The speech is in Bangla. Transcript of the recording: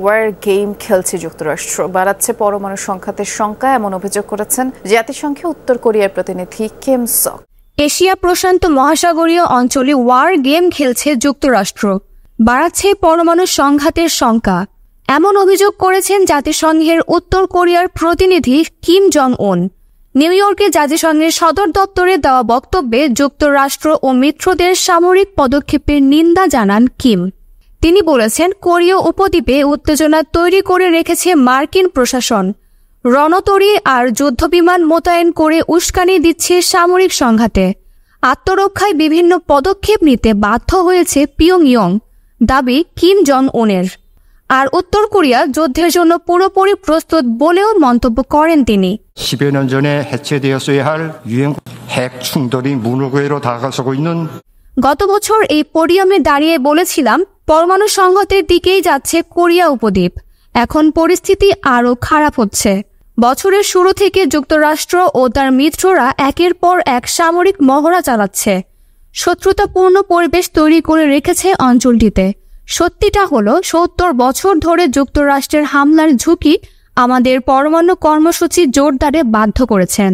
ওয়ার গেম খেলছে যুক্তরাষ্ট্র, বাড়াচ্ছে পরমাণু সংঘাতের শঙ্কা, এমন অভিযোগ করেছেন জাতিসংঘে উত্তর কোরিয়ার প্রতিনিধি কিম sok। এশিয়া প্রশান্ত মহাসাগরীয় অঞ্চলে ওয়ার গেম খেলছে যুক্তরাষ্ট্র, বাড়াচ্ছে পরমাণু সংঘাতের শঙ্কা, এমন অভিযোগ করেছেন জাতিসংঘের উত্তর কোরিয়ার প্রতিনিধি কিম জং উন। নিউ ইয়র্কে জাতিসংঘের সদর দপ্তরে দেওয়া বক্তব্যে যুক্তরাষ্ট্র ও মিত্রদের সামরিক পদক্ষেপের নিন্দা জানান কিম। তিনি বলেছেন, কোরীয় উপদ্বীপে উত্তেজনা তৈরি করে রেখেছে মার্কিন প্রশাসন, রণতরী আর যুদ্ধবিমান মোতায়েন করে উস্কানি দিচ্ছে সামরিক সংঘাতে, আত্মরক্ষায় বিভিন্ন পদক্ষেপ নিতে বাধ্য হয়েছে পিয়ংইয়ং, দাবি কিম জং উনের। আর উত্তর কোরিয়া যুদ্ধের জন্য পুরোপুরি প্রস্তুত বলেও মন্তব্য করেন তিনি। 10여 년 전에 해체되었어야 할 유엔 핵 충돌이 무노고에로 다가서고 있는 গত বছর এই পোডিয়ামে দাঁড়িয়ে বলেছিলাম, পরমাণু সংঘাতের দিকেই যাচ্ছে কোরিয়া উপদ্বীপ। এখন পরিস্থিতি আরও খারাপ হচ্ছে। বছরের শুরু থেকে যুক্তরাষ্ট্র ও তার মিত্ররা একের পর এক সামরিক মহড়া চালাচ্ছে, শত্রুতাপূর্ণ পরিবেশ তৈরি করে রেখেছে অঞ্চলটিতে। সত্যিটা হলো, 70 বছর ধরে যুক্তরাষ্ট্রের হামলার ঝুঁকি আমাদের পরমাণু কর্মসূচি জোরদারে বাধ্য করেছেন।